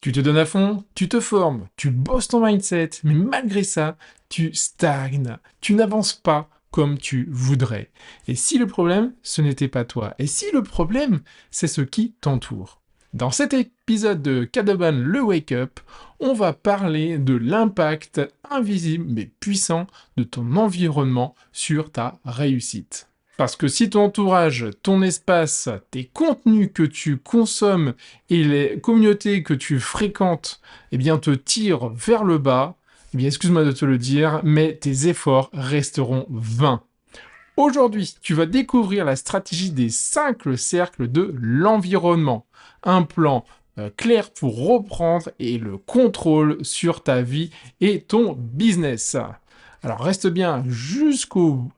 Tu te donnes à fond, tu te formes, tu bosses ton mindset, mais malgré ça, tu stagnes, tu n'avances pas comme tu voudrais. Et si le problème, ce n'était pas toi, et si le problème, c'est ce qui t'entoure. Dans cet épisode de Kadoban le Wake Up, on va parler de l'impact invisible mais puissant de ton environnement sur ta réussite. Parce que si ton entourage, ton espace, tes contenus que tu consommes et les communautés que tu fréquentes, eh bien, te tirent vers le bas, eh bien, excuse-moi de te le dire, mais tes efforts resteront vains. Aujourd'hui, tu vas découvrir la stratégie des 5 cercles de l'environnement. Un plan clair pour reprendre et le contrôle sur ta vie et ton business. Alors reste bien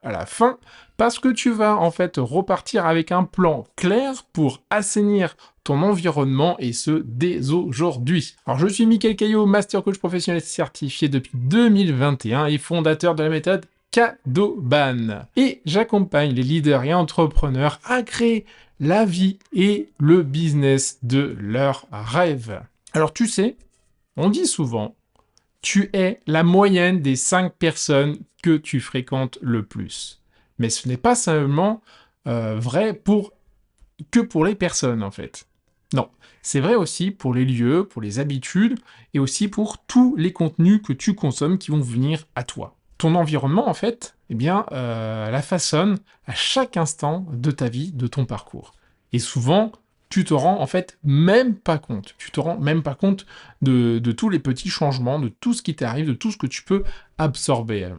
à la fin parce que tu vas en fait repartir avec un plan clair pour assainir ton environnement et ce dès aujourd'hui. Alors je suis Mickaël Caillot, master coach professionnel certifié depuis 2021 et fondateur de la méthode Kadoban. Et j'accompagne les leaders et entrepreneurs à créer la vie et le business de leurs rêves. Alors tu sais, on dit souvent, tu es la moyenne des 5 personnes que tu fréquentes le plus. Mais ce n'est pas seulement vrai que pour les personnes en fait. Non, c'est vrai aussi pour les lieux, pour les habitudes et aussi pour tous les contenus que tu consommes qui vont venir à toi. Ton environnement, en fait, eh bien, la façonne à chaque instant de ta vie, de ton parcours. Et souvent, tu te rends en fait même pas compte. Tu te rends même pas compte de tous les petits changements, de tout ce qui t'arrive, de tout ce que tu peux absorber.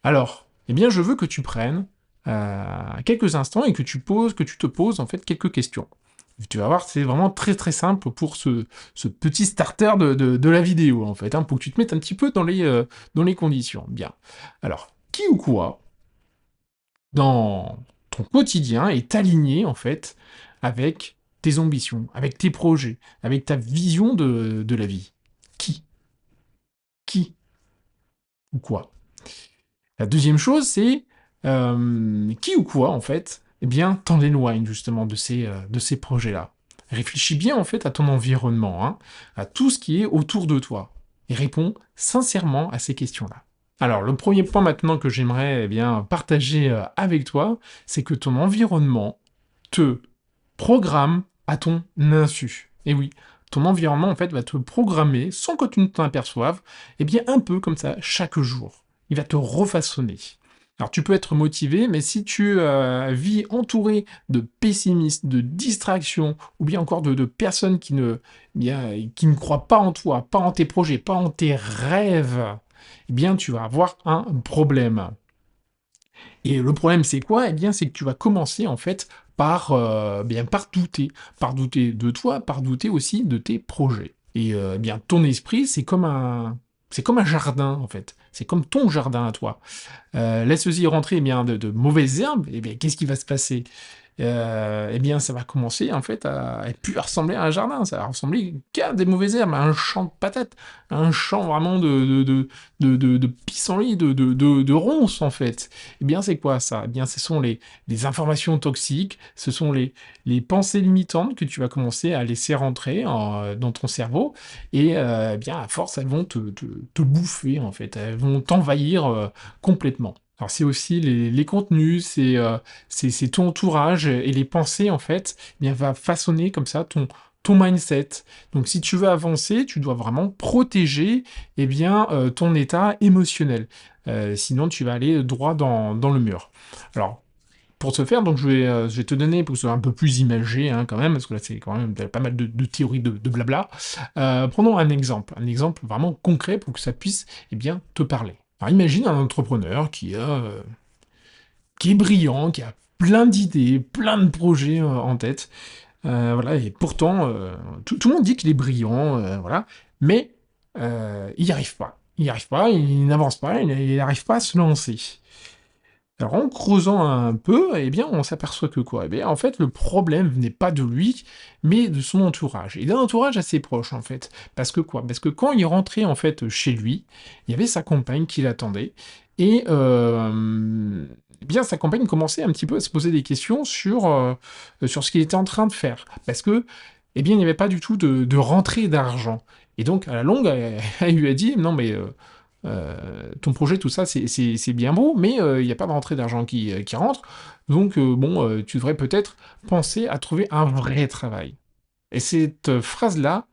Alors, eh bien, je veux que tu prennes quelques instants et que tu te poses en fait quelques questions. Tu vas voir, c'est vraiment très très simple pour ce petit starter de la vidéo en fait, hein, pour que tu te mettes un petit peu dans les conditions. Bien. Alors, qui ou quoi dans ton quotidien est aligné en fait avec tes ambitions, avec tes projets, avec ta vision de la vie? Qui? Qui ou quoi? La deuxième chose, c'est qui ou quoi, en fait, eh bien, t'en éloigne justement de ces projets-là. Réfléchis bien, en fait, à ton environnement, hein, à tout ce qui est autour de toi, et réponds sincèrement à ces questions-là. Alors, le premier point maintenant que j'aimerais eh bien partager avec toi, c'est que ton environnement te programme à ton insu. Et oui, ton environnement, en fait, va te programmer, sans que tu ne t'en aperçoives, eh bien, un peu comme ça, chaque jour. Il va te refaçonner. Alors, tu peux être motivé, mais si tu vis entouré de pessimistes, de distractions, ou bien encore de personnes qui ne croient pas en toi, pas en tes projets, pas en tes rêves, eh bien, tu vas avoir un problème. Et le problème, c'est quoi? Eh bien, c'est que tu vas commencer, en fait, par douter de toi, par douter aussi de tes projets. Et eh bien, ton esprit, c'est comme un jardin, en fait. C'est comme ton jardin à toi. Laisse-y rentrer eh bien, de mauvaises herbes, eh bien, qu'est-ce qui va se passer? Eh bien, ça va commencer en fait à plus ressembler à un jardin, ça va ressembler qu'à des mauvaises herbes, à un champ de patates, à un champ vraiment de pissenlits, de ronces en fait. Eh bien, c'est quoi ça? Eh bien, ce sont les informations toxiques, ce sont les pensées limitantes que tu vas commencer à laisser rentrer dans ton cerveau, et eh bien, à force, elles vont te bouffer en fait, elles vont t'envahir complètement. Alors c'est aussi les contenus, c'est ton entourage et les pensées en fait, eh bien va façonner comme ça ton mindset. Donc si tu veux avancer, tu dois vraiment protéger eh bien ton état émotionnel. Sinon tu vas aller droit dans le mur. Alors pour ce faire, donc je vais te donner, pour que ce soit un peu plus imagé hein, quand même, parce que là c'est quand même pas mal de théories de blabla. Prenons un exemple vraiment concret pour que ça puisse eh bien te parler. Alors imagine un entrepreneur qui est brillant, qui a plein d'idées, plein de projets en tête, voilà, et pourtant tout le monde dit qu'il est brillant, voilà, mais il n'y arrive pas. Il n'y arrive pas, il n'avance pas, il n'arrive pas à se lancer. Alors en creusant un peu, eh bien on s'aperçoit que quoi? Eh bien en fait le problème n'est pas de lui, mais de son entourage. Et d'un entourage assez proche en fait. Parce que quoi? Parce que quand il rentrait en fait chez lui, il y avait sa compagne qui l'attendait, et eh bien sa compagne commençait un petit peu à se poser des questions sur ce qu'il était en train de faire. Parce que eh bien, il n'y avait pas du tout de rentrée d'argent. Et donc, à la longue, elle lui a dit, non, mais ton projet, tout ça, c'est bien beau, mais il n'y a pas de rentrée d'argent qui rentre. Donc, bon, tu devrais peut-être penser à trouver un vrai travail. Et cette phrase-là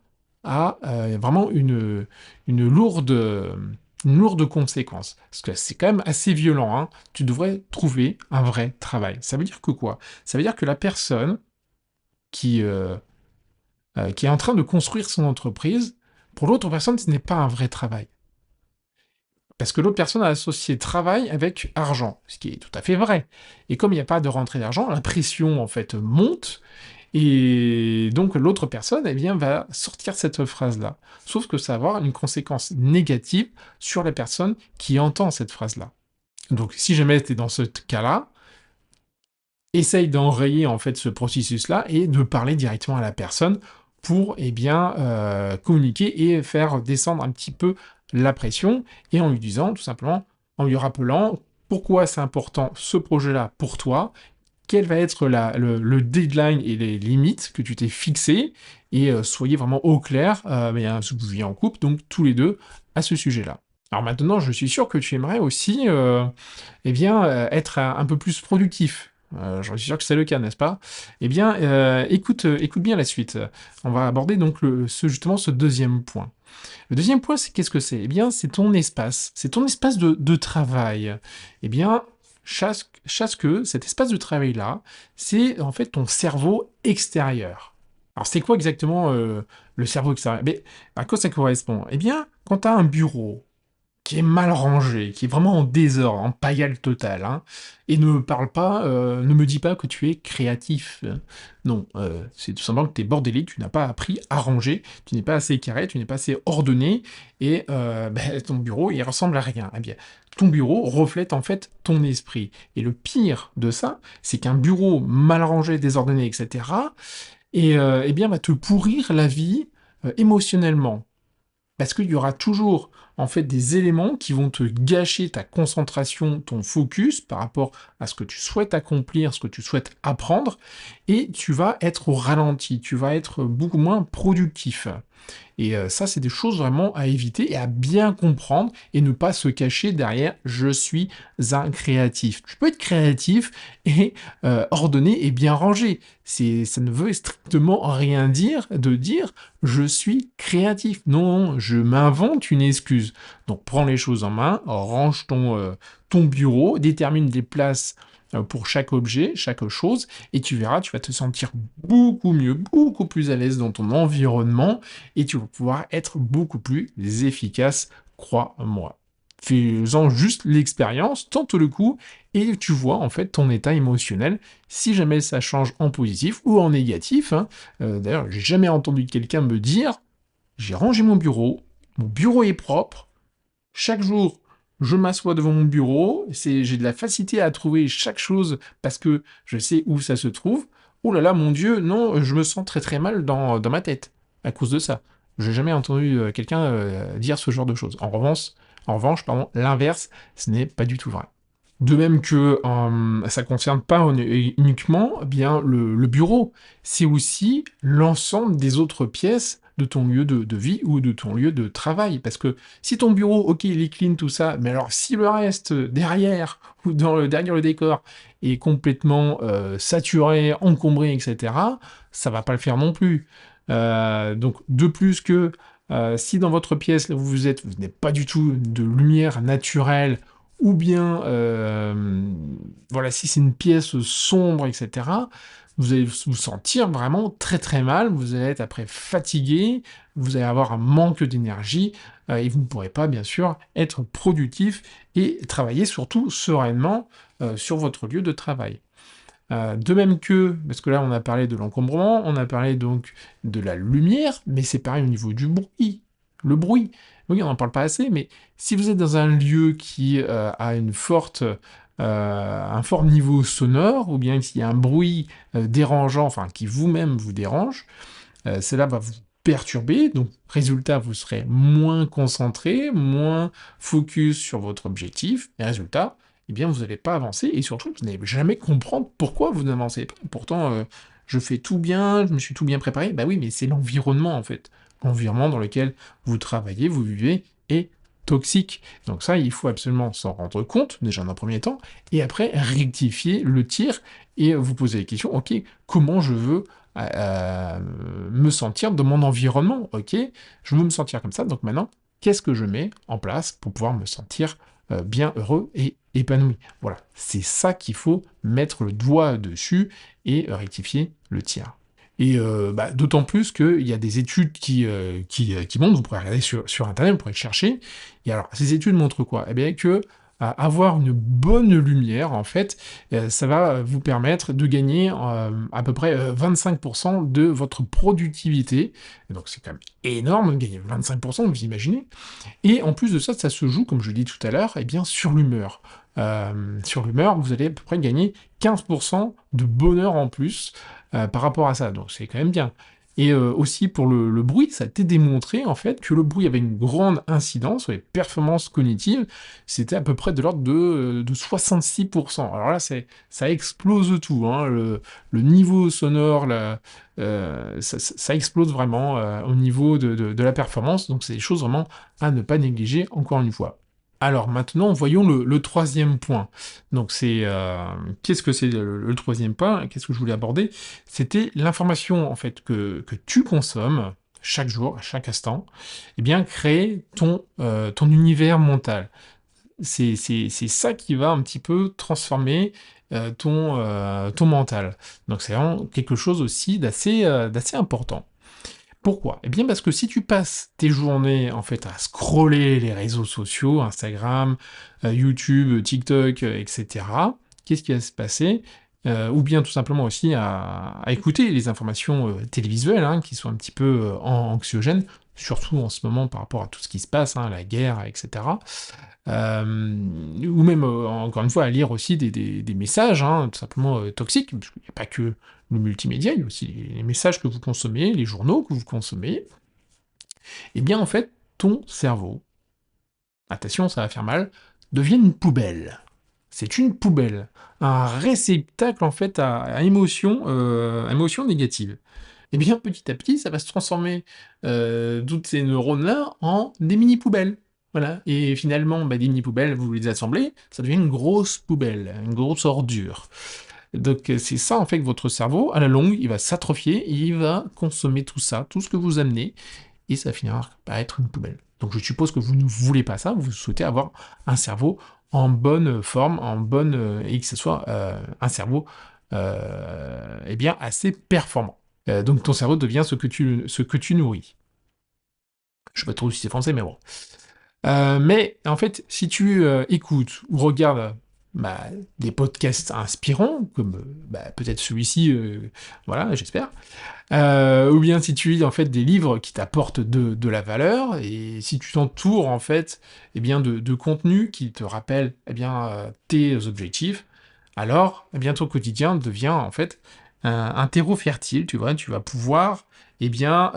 a vraiment une lourde conséquence. Parce que c'est quand même assez violent, hein. Tu devrais trouver un vrai travail. Ça veut dire que quoi? Ça veut dire que la personne qui, euh, qui est en train de construire son entreprise, pour l'autre personne, ce n'est pas un vrai travail. Parce que l'autre personne a associé travail avec argent, ce qui est tout à fait vrai. Et comme il n'y a pas de rentrée d'argent, la pression en fait monte, et donc l'autre personne eh bien, va sortir cette phrase-là. Sauf que ça va avoir une conséquence négative sur la personne qui entend cette phrase-là. Donc si jamais tu es dans ce cas-là, essaye d'enrayer en fait ce processus-là et de parler directement à la personne pour eh bien, communiquer et faire descendre un petit peu la pression, et en lui disant tout simplement, en lui rappelant pourquoi c'est important ce projet-là pour toi, quel va être le deadline et les limites que tu t'es fixé, et soyez vraiment au clair, bien, vous vivez en couple, donc tous les deux, à ce sujet-là. Alors maintenant, je suis sûr que tu aimerais aussi eh bien, être un peu plus productif. J'en suis sûr que c'est le cas, n'est-ce pas? Eh bien, écoute bien la suite. On va aborder donc justement ce deuxième point. Le deuxième point, c'est qu'est-ce que c'est? Eh bien, c'est ton espace. C'est ton espace de travail. Eh bien, chasse que cet espace de travail-là, c'est en fait ton cerveau extérieur. Alors, c'est quoi exactement le cerveau extérieur? Mais à quoi ça correspond? Eh bien, quand tu as un bureau, qui est mal rangé, qui est vraiment en désordre, en pagaille totale, hein, et ne me parle pas, ne me dis pas que tu es créatif. Non, c'est tout simplement que tu es bordélique, tu n'as pas appris à ranger, tu n'es pas assez carré, tu n'es pas assez ordonné, et ton bureau, il ressemble à rien. Eh bien, ton bureau reflète en fait ton esprit. Et le pire de ça, c'est qu'un bureau mal rangé, désordonné, etc., et, eh bien, va te pourrir la vie émotionnellement. Parce qu'il y aura toujours en fait des éléments qui vont te gâcher ta concentration, ton focus par rapport à ce que tu souhaites accomplir, ce que tu souhaites apprendre, et tu vas être au ralenti, tu vas être beaucoup moins productif. Et ça, c'est des choses vraiment à éviter et à bien comprendre, et ne pas se cacher derrière «je suis un créatif». Tu peux être créatif et ordonné et bien rangé. Ça ne veut strictement rien dire de dire «je suis créatif». Non, je m'invente une excuse. Donc prends les choses en main, range ton bureau, détermine des places pour chaque objet, chaque chose, et tu verras, tu vas te sentir beaucoup mieux, beaucoup plus à l'aise dans ton environnement, et tu vas pouvoir être beaucoup plus efficace, crois-moi. Fais-en juste l'expérience, tente le coup, et tu vois en fait ton état émotionnel, si jamais ça change en positif ou en négatif, hein. D'ailleurs, j'ai jamais entendu quelqu'un me dire, j'ai rangé mon bureau est propre, chaque jour, je m'assois devant mon bureau, j'ai de la facilité à trouver chaque chose parce que je sais où ça se trouve. Oh là là, mon Dieu, non, je me sens très très mal dans ma tête à cause de ça. J'ai jamais entendu quelqu'un dire ce genre de choses. En revanche, pardon, l'inverse, ce n'est pas du tout vrai. De même que ça concerne pas uniquement eh bien le bureau, c'est aussi l'ensemble des autres pièces de ton lieu de vie ou de ton lieu de travail. Parce que si ton bureau, ok, il est clean, tout ça, mais alors si le reste derrière ou derrière le décor est complètement saturé, encombré, etc., ça va pas le faire non plus. Donc de plus que si dans votre pièce, là où vous n'avez pas du tout de lumière naturelle, ou bien, voilà, si c'est une pièce sombre, etc., vous allez vous sentir vraiment très très mal, vous allez être après fatigué, vous allez avoir un manque d'énergie, et vous ne pourrez pas, bien sûr, être productif et travailler surtout sereinement sur votre lieu de travail. De même que, parce que là on a parlé de l'encombrement, on a parlé donc de la lumière, mais c'est pareil au niveau du bruit. Le bruit, oui on n'en parle pas assez, mais si vous êtes dans un lieu qui a un fort niveau sonore, ou bien s'il y a un bruit dérangeant, enfin qui vous-même vous dérange, cela va vous perturber, donc résultat vous serez moins concentré, moins focus sur votre objectif, et résultat, eh bien vous n'allez pas avancer, et surtout vous n'allez jamais comprendre pourquoi vous n'avancez pas. Pourtant, je fais tout bien, je me suis tout bien préparé. Bah oui, mais c'est l'environnement, en fait. L'environnement dans lequel vous travaillez, vous vivez, est toxique. Donc ça, il faut absolument s'en rendre compte, déjà dans un premier temps, et après rectifier le tir et vous poser la question, ok, comment je veux me sentir dans mon environnement, ok, je veux me sentir comme ça, donc maintenant, qu'est-ce que je mets en place pour pouvoir me sentir bien heureux et épanoui. Voilà, c'est ça qu'il faut mettre le doigt dessus et rectifier le tir. Et d'autant plus qu'il y a des études qui montrent, vous pourrez regarder sur Internet, vous pourrez chercher, et alors ces études montrent quoi? Eh bien que avoir une bonne lumière, en fait, ça va vous permettre de gagner à peu près 25% de votre productivité. Et donc c'est quand même énorme de gagner 25%, vous imaginez. Et en plus de ça, ça se joue, comme je l'ai dit tout à l'heure, eh bien sur l'humeur. Sur l'humeur, vous allez à peu près gagner 15% de bonheur en plus par rapport à ça. Donc c'est quand même bien. Et aussi pour le bruit, ça a été démontré en fait que le bruit avait une grande incidence sur les performances cognitives. C'était à peu près de l'ordre de 66%. Alors là, ça explose tout. Hein, le niveau sonore, ça explose vraiment au niveau de la performance. Donc c'est des choses vraiment à ne pas négliger, encore une fois. Alors maintenant, voyons le troisième point. Donc qu'est-ce que c'est le troisième point? Qu'est-ce que je voulais aborder? C'était l'information en fait que tu consommes chaque jour, à chaque instant, eh bien créer ton univers mental. C'est ça qui va un petit peu transformer ton mental. Donc c'est vraiment quelque chose aussi d'assez important. Pourquoi? Eh bien parce que si tu passes tes journées en fait à scroller les réseaux sociaux, Instagram, YouTube, TikTok, etc., qu'est-ce qui va se passer? Ou bien tout simplement aussi à écouter les informations télévisuelles hein, qui sont un petit peu anxiogènes, surtout en ce moment par rapport à tout ce qui se passe, hein, la guerre, etc. Ou même, encore une fois, à lire aussi des messages, hein, tout simplement toxiques, parce qu'il n'y a pas que le multimédia, il y a aussi les messages que vous consommez, les journaux que vous consommez. Eh bien, en fait, ton cerveau, attention, ça va faire mal, devient une poubelle. C'est une poubelle, un réceptacle en fait à émotions négatives. Et bien petit à petit, ça va se transformer toutes ces neurones-là en des mini-poubelles. Voilà. Et finalement, des mini-poubelles, vous les assemblez, ça devient une grosse poubelle, une grosse ordure. Donc c'est ça en fait que votre cerveau, à la longue, il va s'atrophier, et il va consommer tout ça, tout ce que vous amenez, et ça finira par être une poubelle. Donc je suppose que vous ne voulez pas ça, vous souhaitez avoir un cerveau en bonne forme, et que ce soit un cerveau eh bien assez performant. Donc ton cerveau devient ce que tu nourris. Je sais pas trop si c'est français, mais bon. Mais en fait, si tu écoutes ou regardes bah, des podcasts inspirants, comme peut-être celui-ci, voilà, j'espère, ou bien si tu lis en fait des livres qui t'apportent de la valeur, et si tu t'entoures en fait eh bien, de contenus qui te rappellent eh bien, tes objectifs, alors eh bien, ton quotidien devient en fait un terreau fertile, tu vois, tu vas pouvoir eh bien,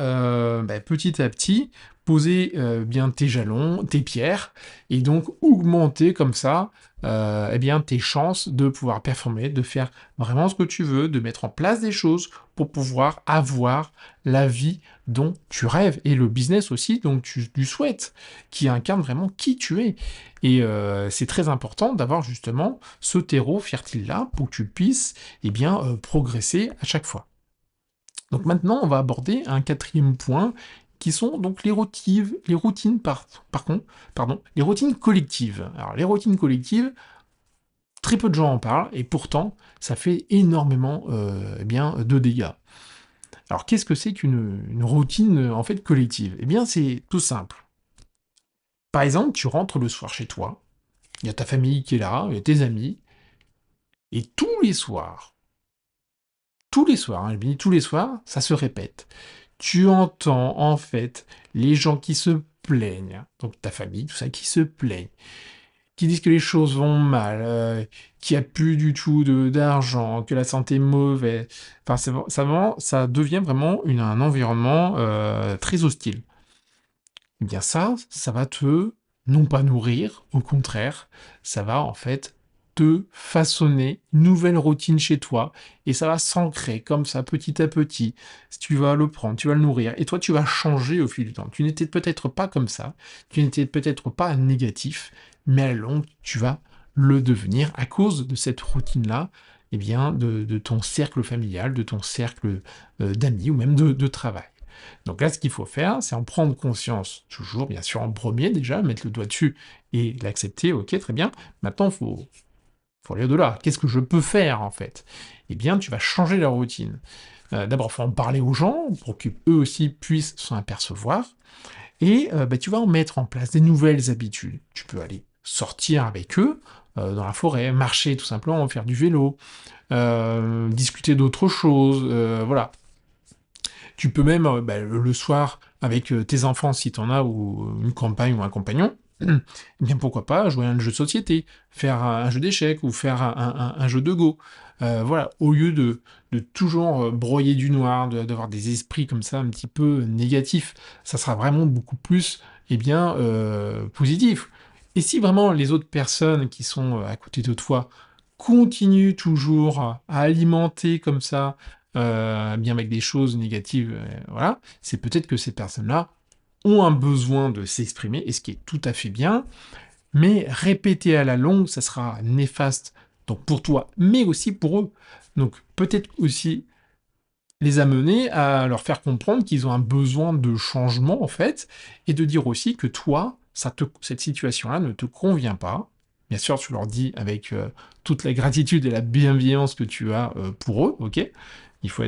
petit à petit poser bien tes jalons, tes pierres, et donc augmenter comme ça eh bien, tes chances de pouvoir performer, de faire vraiment ce que tu veux, de mettre en place des choses pour pouvoir avoir la vie dont tu rêves et le business aussi dont tu souhaites, qui incarne vraiment qui tu es. Et c'est très important d'avoir justement ce terreau fertile-là pour que tu puisses eh bien, progresser à chaque fois. Donc maintenant, on va aborder un quatrième point qui sont donc les routines les routines collectives. Alors les routines collectives, très peu de gens en parlent et pourtant ça fait énormément eh bien, de dégâts. Alors qu'est-ce que c'est qu'une routine en fait collective? Eh bien c'est tout simple. Par exemple, tu rentres le soir chez toi, il y a ta famille qui est là, il y a tes amis, et tous les soirs, hein, je dis tous les soirs, ça se répète. Tu entends en fait les gens qui se plaignent, donc ta famille, tout ça, qui se plaignent, qui disent que les choses vont mal, qu'il n'y a plus du tout d'argent, que la santé est mauvaise. Enfin, ça devient vraiment un environnement très hostile. Eh bien ça va te, non pas nourrir, au contraire, ça va en fait te façonner une nouvelle routine chez toi et ça va s'ancrer comme ça petit à petit. Si tu vas le prendre, tu vas le nourrir et toi tu vas changer au fil du temps. Tu n'étais peut-être pas comme ça, tu n'étais peut-être pas négatif, mais à la longue tu vas le devenir à cause de cette routine-là, eh bien de ton cercle familial, de ton cercle d'amis ou même de travail. Donc là, ce qu'il faut faire, c'est en prendre conscience, toujours, bien sûr, en premier déjà, mettre le doigt dessus et l'accepter, ok, très bien. Maintenant, faut aller au-delà. Qu'est-ce que je peux faire, en fait? Eh bien, tu vas changer la routine. D'abord, il faut en parler aux gens pour qu'eux aussi puissent s'en apercevoir. Et tu vas en mettre en place des nouvelles habitudes. Tu peux aller sortir avec eux dans la forêt, marcher tout simplement, faire du vélo, discuter d'autres choses, voilà. Tu peux même, le soir, avec tes enfants, si tu en as, ou une compagne ou un compagnon, eh bien pourquoi pas jouer à un jeu de société, faire un jeu d'échecs ou faire un jeu de Go. Voilà, au lieu de toujours broyer du noir, d'avoir des esprits comme ça un petit peu négatifs, ça sera vraiment beaucoup plus, positif. Et si vraiment les autres personnes qui sont à côté de toi continuent toujours à alimenter comme ça bien avec des choses négatives, voilà, c'est peut-être que ces personnes-là ont un besoin de s'exprimer, et ce qui est tout à fait bien, mais répéter à la longue, ça sera néfaste, donc pour toi, mais aussi pour eux. Donc peut-être aussi les amener à leur faire comprendre qu'ils ont un besoin de changement, en fait, et de dire aussi que toi, cette situation-là ne te convient pas. Bien sûr, tu leur dis avec toute la gratitude et la bienveillance que tu as pour eux, ok? Il faut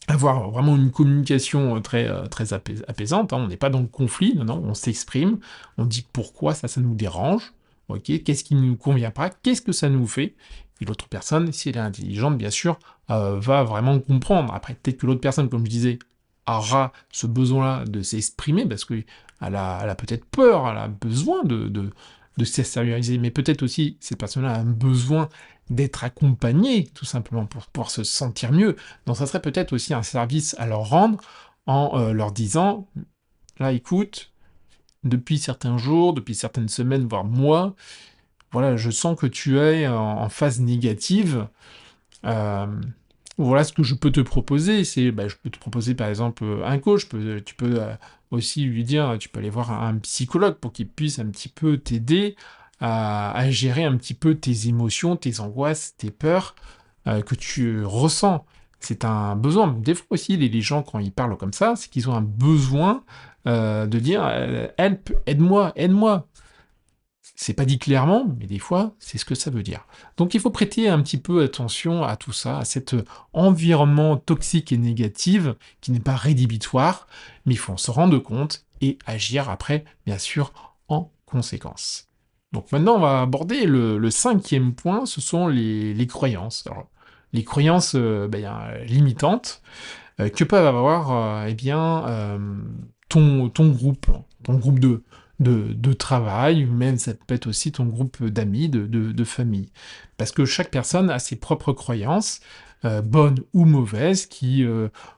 avoir vraiment une communication très apaisante, hein. On n'est pas dans le conflit, non, non, on s'exprime, on dit pourquoi ça nous dérange, ok, qu'est-ce qui ne nous convient pas, qu'est-ce que ça nous fait, et l'autre personne, si elle est intelligente, bien sûr, va vraiment comprendre. Après, peut-être que l'autre personne, comme je disais, aura ce besoin-là de s'exprimer, parce qu'elle a peut-être peur, elle a besoin de s'extérioriser, mais peut-être aussi, cette personne-là a un besoin d'être accompagnée, tout simplement, pour pouvoir se sentir mieux. Donc ça serait peut-être aussi un service à leur rendre en leur disant, là écoute, depuis certains jours, depuis certaines semaines, voire mois, voilà, je sens que tu es en phase négative. Euh, voilà ce que je peux te proposer. Je peux te proposer par exemple un coach. Tu peux aussi lui dire, tu peux aller voir un psychologue pour qu'il puisse un petit peu t'aider à gérer un petit peu tes émotions, tes angoisses, tes peurs que tu ressens. C'est un besoin. Des fois aussi, les gens, quand ils parlent comme ça, c'est qu'ils ont un besoin de dire help, aide-moi, aide-moi. C'est pas dit clairement, mais des fois, c'est ce que ça veut dire. Donc il faut prêter un petit peu attention à tout ça, à cet environnement toxique et négatif qui n'est pas rédhibitoire, mais il faut en se rendre compte et agir après, bien sûr, en conséquence. Donc maintenant, on va aborder le cinquième point, ce sont les croyances. Alors, les croyances limitantes que peuvent avoir ton groupe de travail, ou même ça peut être aussi ton groupe d'amis, de famille. Parce que chaque personne a ses propres croyances, bonnes ou mauvaises, qui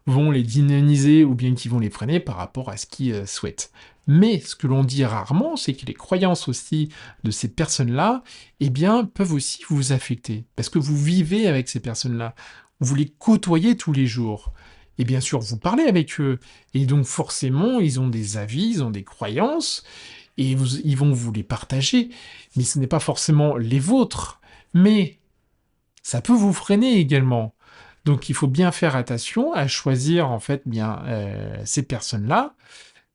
vont les dynamiser ou bien qui vont les freiner par rapport à ce qu'ils souhaitent. Mais ce que l'on dit rarement, c'est que les croyances aussi de ces personnes-là, eh bien, peuvent aussi vous affecter. Parce que vous vivez avec ces personnes-là. Vous les côtoyez tous les jours. Et bien sûr, vous parlez avec eux. Et donc forcément, ils ont des avis, ils ont des croyances, et ils vont vous les partager. Mais ce n'est pas forcément les vôtres. Mais ça peut vous freiner également. Donc il faut bien faire attention à choisir en fait bien ces personnes-là.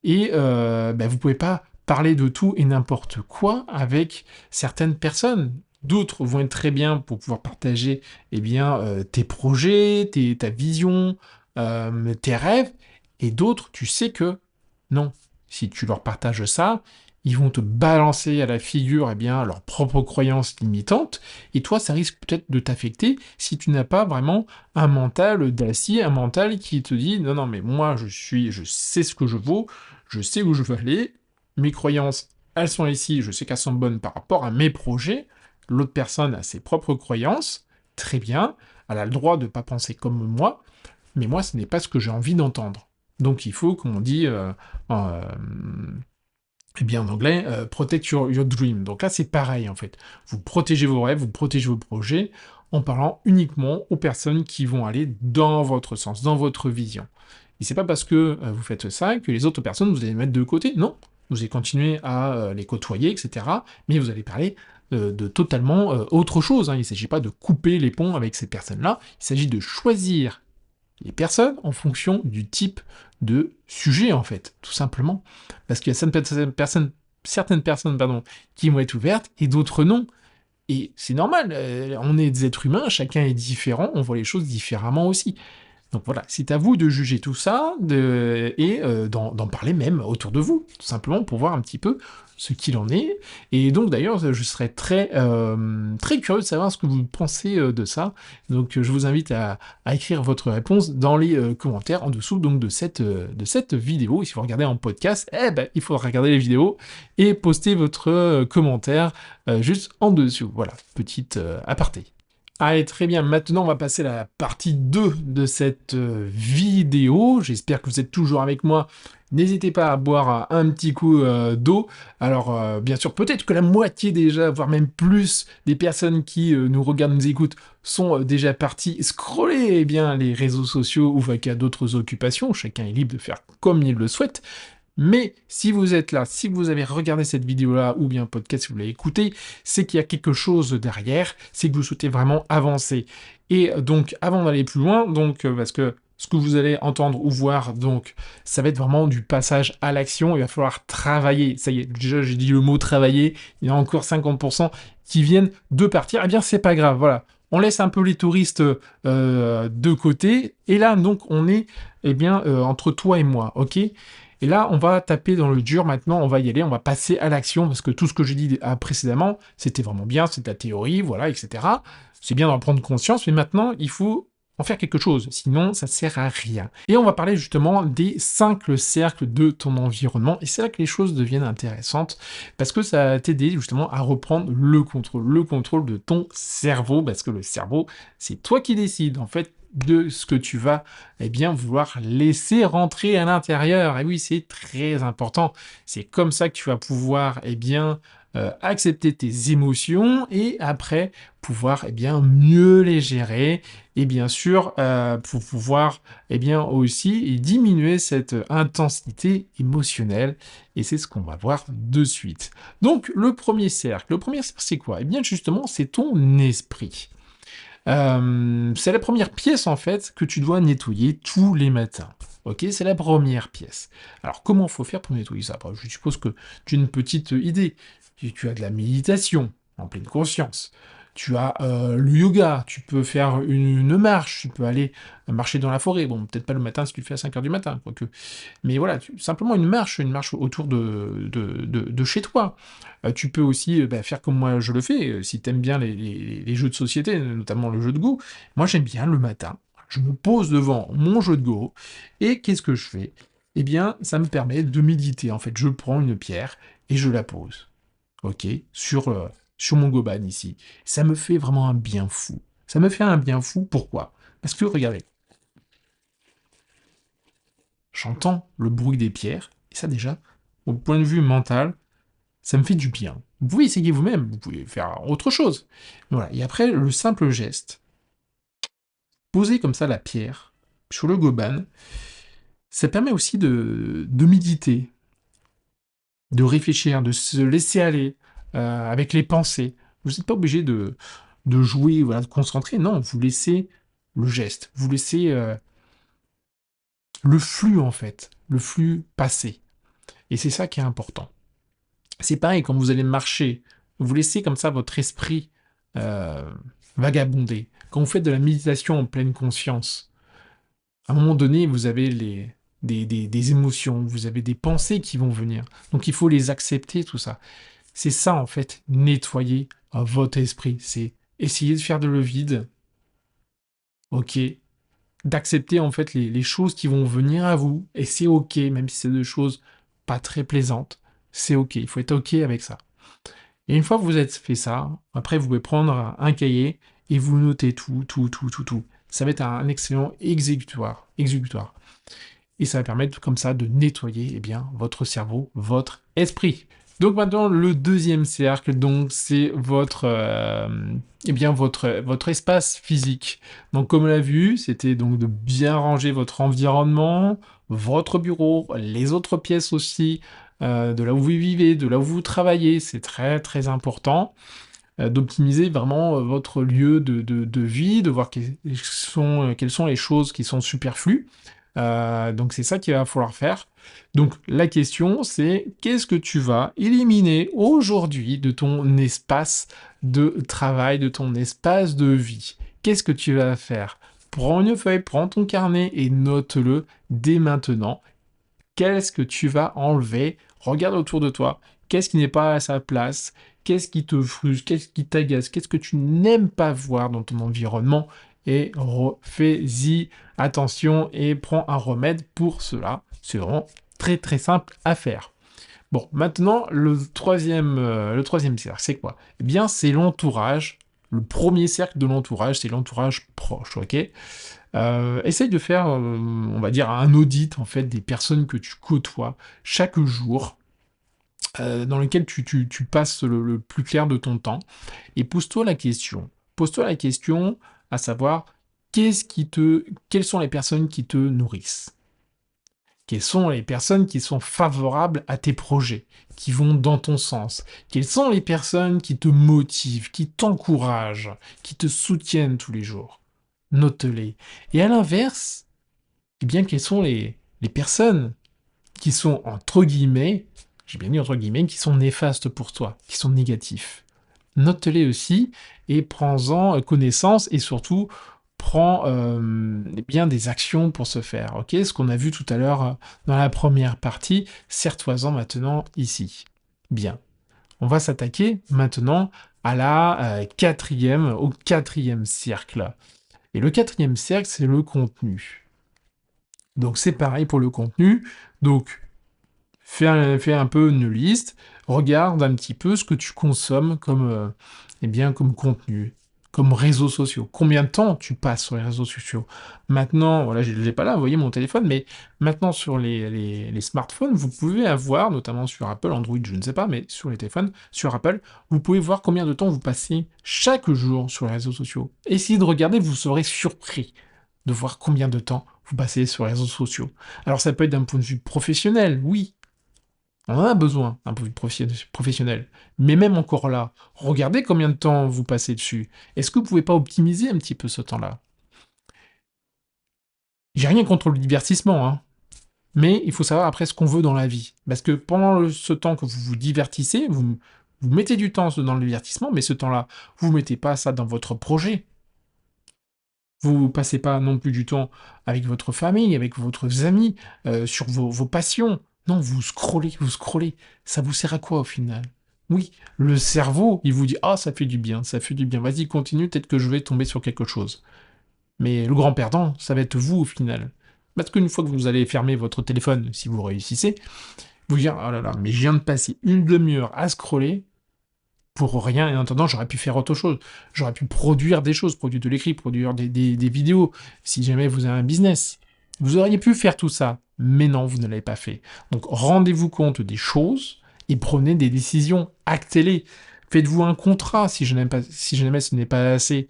Et vous pouvez pas parler de tout et n'importe quoi avec certaines personnes. D'autres vont être très bien pour pouvoir partager tes projets, ta vision, tes rêves, et d'autres, tu sais que non. Si tu leur partages ça, ils vont te balancer à la figure leurs propres croyances limitantes, et toi, ça risque peut-être de t'affecter si tu n'as pas vraiment un mental d'acier, un mental qui te dit non, non, mais moi, je sais ce que je vaux, je sais où je veux aller, mes croyances, elles sont ici, je sais qu'elles sont bonnes par rapport à mes projets, l'autre personne a ses propres croyances, très bien, elle a le droit de ne pas penser comme moi, mais moi, ce n'est pas ce que j'ai envie d'entendre. Donc il faut qu'on dise eh bien, en anglais, protect your dream. Donc là, c'est pareil, en fait. Vous protégez vos rêves, vous protégez vos projets en parlant uniquement aux personnes qui vont aller dans votre sens, dans votre vision. Et c'est pas parce que vous faites ça que les autres personnes, vous allez les mettre de côté. Non, vous allez continuer à les côtoyer, etc. Mais vous allez parler de totalement autre chose, hein. Il ne s'agit pas de couper les ponts avec ces personnes-là. Il s'agit de choisir les personnes en fonction du type de sujet, en fait, tout simplement. Parce qu'il y a certaines personnes qui vont être ouvertes et d'autres non. Et c'est normal, on est des êtres humains, chacun est différent, on voit les choses différemment aussi. Donc voilà, c'est à vous de juger tout ça et d'en parler même autour de vous, tout simplement pour voir un petit peu ce qu'il en est. Et donc d'ailleurs, je serais très curieux de savoir ce que vous pensez de ça. Donc je vous invite à écrire votre réponse dans les commentaires en dessous donc de cette vidéo. Et si vous regardez en podcast, il faudra regarder les vidéos et poster votre commentaire juste en dessous. Voilà, petite aparté. Allez, très bien. Maintenant, on va passer à la partie 2 de cette vidéo. J'espère que vous êtes toujours avec moi. N'hésitez pas à boire un petit coup d'eau. Alors, bien sûr, peut-être que la moitié déjà, voire même plus, des personnes qui nous regardent, nous écoutent, sont déjà parties scroller bien, les réseaux sociaux ou vaquer à d'autres occupations. Chacun est libre de faire comme il le souhaite. Mais si vous êtes là, si vous avez regardé cette vidéo-là, ou bien podcast, si vous l'avez écouté, c'est qu'il y a quelque chose derrière, c'est que vous souhaitez vraiment avancer. Et donc, avant d'aller plus loin, donc, parce que ce que vous allez entendre ou voir, donc, ça va être vraiment du passage à l'action, il va falloir travailler. Ça y est, déjà, j'ai dit le mot travailler, il y a encore 50% qui viennent de partir, eh bien, c'est pas grave, voilà. On laisse un peu les touristes de côté, et là, donc, on est, eh bien, entre toi et moi, ok ? Et là, on va taper dans le dur maintenant, on va y aller, on va passer à l'action, parce que tout ce que j'ai dit précédemment, c'était vraiment bien, c'est de la théorie, voilà, etc. C'est bien d'en prendre conscience, mais maintenant, il faut en faire quelque chose, sinon ça sert à rien. Et on va parler justement des 5 cercles de ton environnement, et c'est là que les choses deviennent intéressantes, parce que ça va t'aider justement à reprendre le contrôle de ton cerveau, parce que le cerveau, c'est toi qui décides, en fait, de ce que tu vas vouloir laisser rentrer à l'intérieur. Et oui, c'est très important. C'est comme ça que tu vas pouvoir accepter tes émotions et après pouvoir mieux les gérer et bien sûr pour pouvoir aussi diminuer cette intensité émotionnelle et c'est ce qu'on va voir de suite. Donc le premier cercle c'est quoi? Eh bien justement c'est ton esprit. C'est la première pièce en fait que tu dois nettoyer tous les matins. Ok, c'est la première pièce. Alors comment faut faire pour nettoyer ça? Je suppose que tu as une petite idée. Tu as de la méditation en pleine conscience. Tu as le yoga, tu peux faire une marche, tu peux aller marcher dans la forêt. Bon, peut-être pas le matin si tu le fais à 5 heures du matin, quoique. Mais voilà, simplement une marche autour de chez toi. Tu peux aussi faire comme moi je le fais, si t'aimes bien les jeux de société, notamment le jeu de Go. Moi j'aime bien le matin, je me pose devant mon jeu de Go, et qu'est-ce que je fais? Eh bien, ça me permet de méditer. En fait, je prends une pierre et je la pose, ok, sur mon goban ici. Ça me fait vraiment un bien fou. Ça me fait un bien fou, pourquoi? Parce que, regardez, j'entends le bruit des pierres, et ça déjà, au point de vue mental, ça me fait du bien. Vous pouvez essayer vous-même, vous pouvez faire autre chose. Voilà. Et après, le simple geste, poser comme ça la pierre sur le goban, ça permet aussi de méditer, de réfléchir, de se laisser aller avec les pensées. Vous n'êtes pas obligé de jouer, voilà, de concentrer. Non, vous laissez le geste, vous laissez le flux en fait, le flux passer. Et c'est ça qui est important. C'est pareil, quand vous allez marcher, vous laissez comme ça votre esprit euh, vagabonder. Quand vous faites de la méditation en pleine conscience, à un moment donné, vous avez des émotions, vous avez des pensées qui vont venir. Donc il faut les accepter, tout ça. C'est ça, en fait, nettoyer votre esprit. C'est essayer de faire de le vide, ok, d'accepter, en fait, les choses qui vont venir à vous. Et c'est ok, même si c'est des choses pas très plaisantes. C'est ok, il faut être ok avec ça. Et une fois que vous avez fait ça, après vous pouvez prendre un cahier et vous notez tout. Ça va être un excellent exécutoire. et ça va permettre comme ça de nettoyer eh bien, votre cerveau, votre esprit. Donc maintenant, le deuxième cercle, donc c'est eh bien, votre espace physique. Donc comme on l'a vu, c'était donc de bien ranger votre environnement, votre bureau, les autres pièces aussi, de là où vous vivez, de là où vous travaillez, c'est très très important d'optimiser vraiment votre lieu de vie, de voir quelles sont les choses qui sont superflues. Donc c'est ça qu'il va falloir faire. Donc la question c'est qu'est-ce que tu vas éliminer aujourd'hui de ton espace de travail, de ton espace de vie? Qu'est-ce que tu vas faire? Prends une feuille, prends ton carnet et note-le dès maintenant. Qu'est-ce que tu vas enlever? Regarde autour de toi. Qu'est-ce qui n'est pas à sa place? Qu'est-ce qui te frustre? Qu'est-ce qui t'agace? Qu'est-ce que tu n'aimes pas voir dans ton environnement? Et fais-y attention et prends un remède pour cela. C'est vraiment très très simple à faire. Bon, maintenant, le troisième cercle, c'est quoi? Eh bien, c'est l'entourage. Le premier cercle de l'entourage, c'est l'entourage proche, ok? Essaye de faire, on va dire, un audit, en fait, des personnes que tu côtoies chaque jour, dans lequel tu passes le plus clair de ton temps, et pose-toi la question. Pose-toi la question à savoir, quelles sont les personnes qui te nourrissent? Quelles sont les personnes qui sont favorables à tes projets, qui vont dans ton sens? Quelles sont les personnes qui te motivent, qui t'encouragent, qui te soutiennent tous les jours? Note-les. Et à l'inverse, eh bien, quelles sont les personnes qui sont, entre guillemets, j'ai bien dit entre guillemets, qui sont néfastes pour toi, qui sont négatifs? Note-les aussi et prends-en connaissance et surtout prends eh bien des actions pour ce faire. Ok, ce qu'on a vu tout à l'heure dans la première partie, serre-toi-en maintenant ici. Bien. On va s'attaquer maintenant à au quatrième cercle. Et le quatrième cercle, c'est le contenu. Donc c'est pareil pour le contenu. Donc fais un peu une liste, regarde un petit peu ce que tu consommes eh bien, comme contenu, comme réseaux sociaux. Combien de temps tu passes sur les réseaux sociaux? Maintenant, voilà, je ne l'ai pas là, vous voyez mon téléphone, mais maintenant sur les smartphones, vous pouvez avoir, notamment sur Apple, Android, je ne sais pas, mais sur les téléphones, sur Apple, vous pouvez voir combien de temps vous passez chaque jour sur les réseaux sociaux. Essayez de regarder, vous serez surpris de voir combien de temps vous passez sur les réseaux sociaux. Alors ça peut être d'un point de vue professionnel, oui, on en a besoin d'un point de vue professionnel. Mais même encore là, regardez combien de temps vous passez dessus. Est-ce que vous pouvez pas optimiser un petit peu ce temps-là? J'ai rien contre le divertissement, hein. Mais il faut savoir après ce qu'on veut dans la vie. Parce que pendant ce temps que vous vous divertissez, vous mettez du temps dans le divertissement, mais ce temps-là, vous ne mettez pas ça dans votre projet. Vous passez pas non plus du temps avec votre famille, avec votre amis, sur vos passions. Non, vous scrollez, vous scrollez. Ça vous sert à quoi au final? Oui, le cerveau, il vous dit ah ça fait du bien, ça fait du bien. Vas-y continue, peut-être que je vais tomber sur quelque chose. Mais le grand perdant, ça va être vous au final. Parce qu'une fois que vous allez fermer votre téléphone, si vous réussissez, vous dire oh là là, mais je viens de passer une demi-heure à scroller, pour rien, et en attendant, j'aurais pu faire autre chose. J'aurais pu produire des choses, produire de l'écrit, produire des vidéos, si jamais vous avez un business. Vous auriez pu faire tout ça, mais non, vous ne l'avez pas fait. Donc rendez-vous compte des choses et prenez des décisions, actez-les. Faites-vous un contrat si jamais ce n'est pas assez.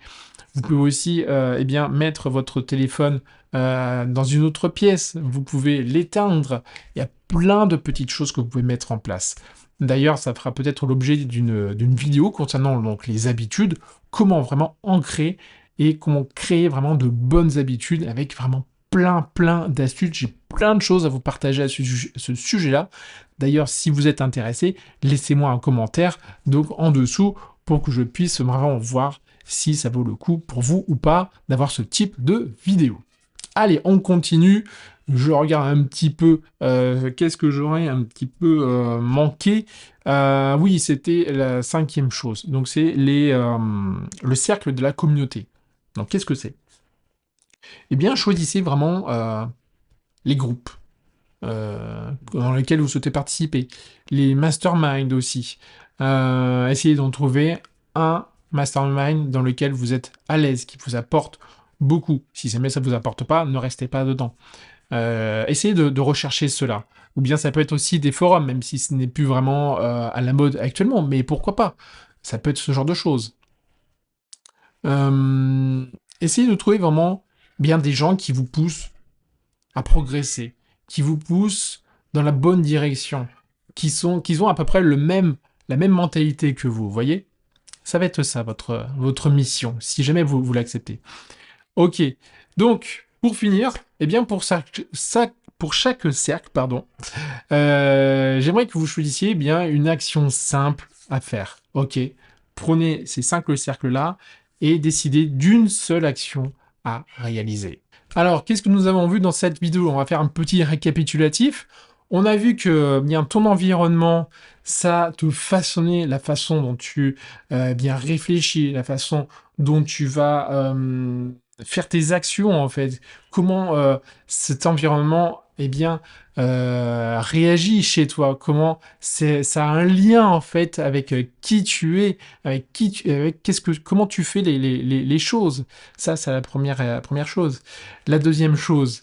Vous pouvez aussi eh bien, mettre votre téléphone dans une autre pièce. Vous pouvez l'éteindre. Il y a plein de petites choses que vous pouvez mettre en place. D'ailleurs, ça fera peut-être l'objet d'une vidéo concernant donc, les habitudes, comment vraiment ancrer et comment créer vraiment de bonnes habitudes avec vraiment plein d'astuces. J'ai plein de choses à vous partager à ce sujet-là. D'ailleurs, si vous êtes intéressé, laissez-moi un commentaire donc en dessous pour que je puisse vraiment voir si ça vaut le coup pour vous ou pas d'avoir ce type de vidéo. Allez, on continue. Je regarde un petit peu qu'est-ce que j'aurais un petit peu manqué. Oui, c'était la cinquième chose. Donc c'est le cercle de la communauté. Donc qu'est-ce que c'est? Eh bien, choisissez vraiment les groupes dans lesquels vous souhaitez participer, les masterminds aussi. Essayez d'en trouver un mastermind dans lequel vous êtes à l'aise, qui vous apporte beaucoup. Si jamais ça ne vous apporte pas, ne restez pas dedans. essayez de rechercher cela. Ou bien ça peut être aussi des forums, même si ce n'est plus vraiment à la mode actuellement, mais pourquoi pas? Ça peut être ce genre de choses. Essayez de trouver vraiment bien des gens qui vous poussent à progresser, qui vous poussent dans la bonne direction, qui ont à peu près la même mentalité que vous voyez? Ça va être ça, votre mission, si jamais vous l'acceptez. Ok, donc, pour finir, eh bien, pour chaque cercle, pardon, j'aimerais que vous choisissiez eh bien une action simple à faire. Ok, prenez ces 5 cercles-là et décidez d'une seule action à réaliser. Alors, qu'est-ce que nous avons vu dans cette vidéo? On va faire un petit récapitulatif. On a vu que bien ton environnement, ça te façonnait la façon dont tu bien réfléchis, la façon dont tu vas faire tes actions en fait. Comment cet environnement eh bien réagit chez toi, comment ça a un lien en fait avec qui tu es, avec comment tu fais les choses. Ça, c'est la première chose. La deuxième chose,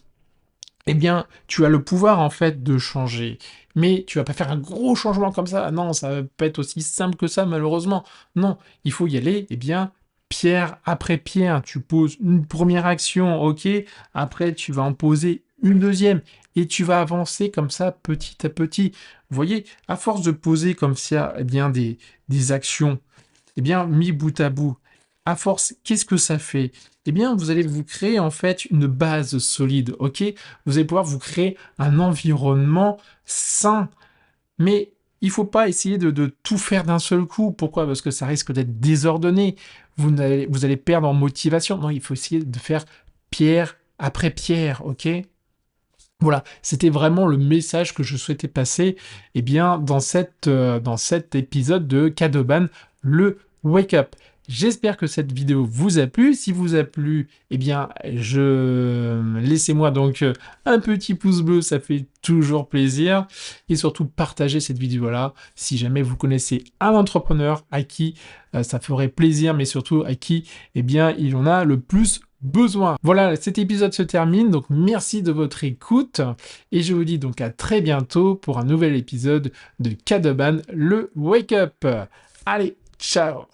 eh bien, tu as le pouvoir en fait de changer. Mais tu vas pas faire un gros changement comme ça. Non, ça va pas être aussi simple que ça, malheureusement. Non, il faut y aller, eh bien, pierre après pierre. Tu poses une première action, ok. Après, tu vas en poser une deuxième. Et tu vas avancer comme ça, petit à petit. Vous voyez, à force de poser comme ça, eh bien, des actions, eh bien, mis bout à bout, à force, qu'est-ce que ça fait? Eh bien, vous allez vous créer en fait une base solide, ok? Vous allez pouvoir vous créer un environnement sain. Mais il faut pas essayer de tout faire d'un seul coup. Pourquoi? Parce que ça risque d'être désordonné. Vous allez perdre en motivation. Non, il faut essayer de faire pierre après pierre, ok? Voilà, c'était vraiment le message que je souhaitais passer, eh bien, dans cet épisode de Kadoban, le Wake Up. J'espère que cette vidéo vous a plu. Si vous a plu, eh bien, laissez-moi donc un petit pouce bleu, ça fait toujours plaisir. Et surtout, partagez cette vidéo-là si jamais vous connaissez un entrepreneur à qui ça ferait plaisir, mais surtout à qui, eh bien, il en a le plus besoin. Voilà, cet épisode se termine, donc merci de votre écoute, et je vous dis donc à très bientôt pour un nouvel épisode de Kadoban, le Wake Up. Allez, ciao!